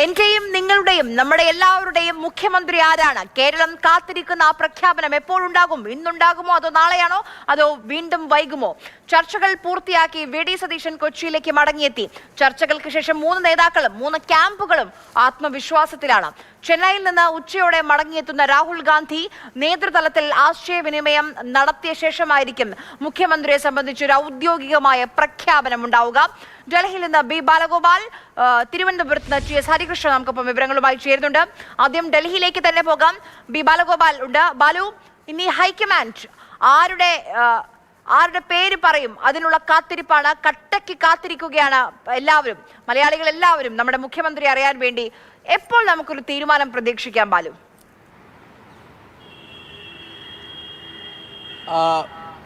എന്റെയും നിങ്ങളുടെയും നമ്മുടെ എല്ലാവരുടെയും മുഖ്യമന്ത്രി ആരാണ്? കേരളം കാത്തിരിക്കുന്ന ആ പ്രഖ്യാപനം എപ്പോഴുണ്ടാകും? ഇന്നുണ്ടാകുമോ, അതോ നാളെയാണോ, അതോ വീണ്ടും വൈകുമോ? ചർച്ചകൾ പൂർത്തിയാക്കി വി.ഡി. സതീശൻ കൊച്ചിയിലേക്ക് മടങ്ങിയെത്തി. ചർച്ചകൾക്ക് ശേഷം 3 നേതാക്കളും 3 ക്യാമ്പുകളും ആത്മവിശ്വാസത്തിലാണ്. ചെന്നൈയിൽ നിന്ന് ഉച്ചയോടെ മടങ്ങിയെത്തുന്ന രാഹുൽ ഗാന്ധി നേതൃതലത്തിൽ ആശയവിനിമയം നടത്തിയ ശേഷമായിരിക്കും മുഖ്യമന്ത്രിയെ സംബന്ധിച്ച് ഒരു ഔദ്യോഗികമായ പ്രഖ്യാപനം ഉണ്ടാവുക. ഡൽഹിയിൽ നിന്ന് ബി ബാലഗോപാൽ, തിരുവനന്തപുരത്ത് നിന്ന് ടി എസ് ഹരികൃഷ്ണൻ നമുക്കൊപ്പം വിവരങ്ങളുമായി ചേരുന്നുണ്ട്. ആദ്യം ഡൽഹിയിലേക്ക് തന്നെ പോകാം. ബി ബാലഗോപാൽ ഉണ്ട്. ബാലു, ഇനി ഹൈക്കമാൻഡ് ആരുടെ പേര് പറയും, അതിനുള്ള കാത്തിരിപ്പാണ്. കട്ടയ്ക്ക് കാത്തിരിക്കുകയാണ് എല്ലാവരും, മലയാളികൾ എല്ലാവരും നമ്മുടെ മുഖ്യമന്ത്രി അറിയാൻ വേണ്ടി. എപ്പോൾ നമുക്കൊരു തീരുമാനം പ്രതീക്ഷിക്കാം ബാലു?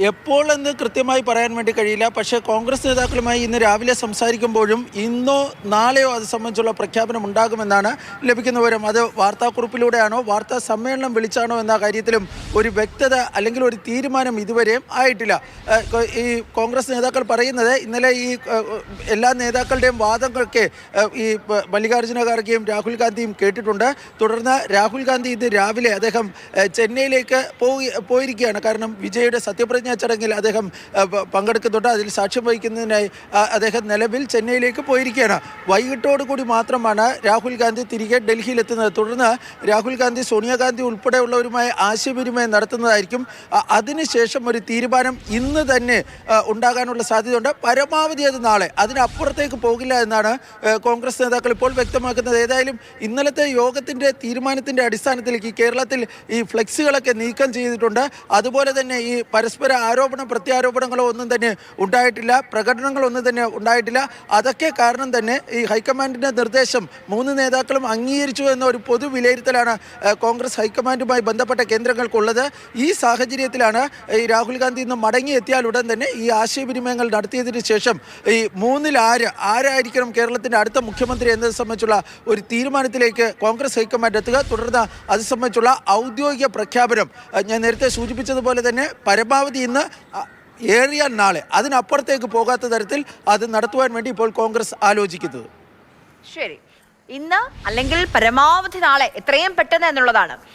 എപ്പോൾ എന്ന് കൃത്യമായി പറയാൻ വേണ്ടി കഴിയില്ല. പക്ഷേ കോൺഗ്രസ് നേതാക്കളുമായി ഇന്ന് രാവിലെ സംസാരിക്കുമ്പോഴും ഇന്നോ നാളെയോ അത് സംബന്ധിച്ചുള്ള പ്രഖ്യാപനം ഉണ്ടാകുമെന്നാണ് ലഭിക്കുന്ന വിവരം. അത് വാർത്താക്കുറിപ്പിലൂടെയാണോ വാർത്താ സമ്മേളനം വിളിച്ചാണോ എന്ന കാര്യത്തിലും ഒരു വ്യക്തത അല്ലെങ്കിൽ ഒരു തീരുമാനം ഇതുവരെയും ആയിട്ടില്ല. ഈ കോൺഗ്രസ് നേതാക്കൾ പറയുന്നത് ഇന്നലെ ഈ എല്ലാ നേതാക്കളുടെയും വാദങ്ങളൊക്കെ ഈ മല്ലികാർജ്ജുന ഖാർഗെയും രാഹുൽ ഗാന്ധിയും കേട്ടിട്ടുണ്ട്. തുടർന്ന് രാഹുൽ ഗാന്ധി ഇന്ന് രാവിലെ അദ്ദേഹം ചെന്നൈയിലേക്ക് പോയിരിക്കുകയാണ്. കാരണം വിജയുടെ സത്യപ്രതിജ്ഞ ചടങ്ങിൽ അദ്ദേഹം പങ്കെടുക്കുന്നുണ്ട്. അതിൽ സാക്ഷ്യം വഹിക്കുന്നതിനായി അദ്ദേഹം നിലവിൽ ചെന്നൈയിലേക്ക് പോയിരിക്കുകയാണ്. വൈകിട്ടോടുകൂടി മാത്രമാണ് രാഹുൽ ഗാന്ധി തിരികെ ഡൽഹിയിലെത്തുന്നത്. തുടർന്ന് രാഹുൽ ഗാന്ധി സോണിയാഗാന്ധി ഉൾപ്പെടെയുള്ളവരുമായി ആശയവിനിമയം നടത്തുന്നതായിരിക്കും. അതിനുശേഷം ഒരു തീരുമാനം ഇന്ന് തന്നെ ഉണ്ടാകാനുള്ള സാധ്യതയുണ്ട്. പരമാവധി അത് നാളെ, അതിനപ്പുറത്തേക്ക് പോകില്ല എന്നാണ് കോൺഗ്രസ് നേതാക്കൾ ഇപ്പോൾ വ്യക്തമാക്കുന്നത്. ഏതായാലും ഇന്നലത്തെ യോഗത്തിൻ്റെ തീരുമാനത്തിൻ്റെ അടിസ്ഥാനത്തിലേക്ക് കേരളത്തിൽ ഈ ഫ്ലെക്സുകളൊക്കെ നീക്കം ചെയ്തിട്ടുണ്ട്. അതുപോലെ തന്നെ ഈ പരസ്പര ആരോപണ പ്രത്യാരോപണങ്ങളോ ഒന്നും തന്നെ ഉണ്ടായിട്ടില്ല, പ്രകടനങ്ങളൊന്നും തന്നെ ഉണ്ടായിട്ടില്ല. അതൊക്കെ കാരണം തന്നെ ഈ ഹൈക്കമാൻഡിൻ്റെ നിർദ്ദേശം 3 നേതാക്കളും അംഗീകരിച്ചു എന്ന ഒരു പൊതു വിലയിരുത്തലാണ് കോൺഗ്രസ് ഹൈക്കമാൻഡുമായി ബന്ധപ്പെട്ട കേന്ദ്രങ്ങൾക്കുള്ളത്. ഈ സാഹചര്യത്തിലാണ് ഈ രാഹുൽ ഗാന്ധി ഇന്ന് മടങ്ങിയെത്തിയാൽ ഉടൻ തന്നെ ഈ ആശയവിനിമയങ്ങൾ നടത്തിയതിന് ശേഷം ഈ 3-ൽ ആരായിരിക്കണം കേരളത്തിൻ്റെ അടുത്ത മുഖ്യമന്ത്രി എന്നത് സംബന്ധിച്ചുള്ള ഒരു തീരുമാനത്തിലേക്ക് കോൺഗ്രസ് ഹൈക്കമാൻഡ് എത്തുക. തുടർന്ന് അത് സംബന്ധിച്ചുള്ള ഔദ്യോഗിക പ്രഖ്യാപനം ഞാൻ നേരത്തെ സൂചിപ്പിച്ചതുപോലെ തന്നെ പരമാവധി ഇന്ന് ഏറിയാൽ നാളെ, അതിനപ്പുറത്തേക്ക് പോകാത്ത തരത്തിൽ അത് നടത്തുവാൻ വേണ്ടി ഇപ്പോൾ കോൺഗ്രസ് ആലോചിക്കുന്നത്. ശരി, ഇന്ന് അല്ലെങ്കിൽ പരമാവധി നാളെ, എത്രയും പെട്ടെന്ന് എന്നുള്ളതാണ്.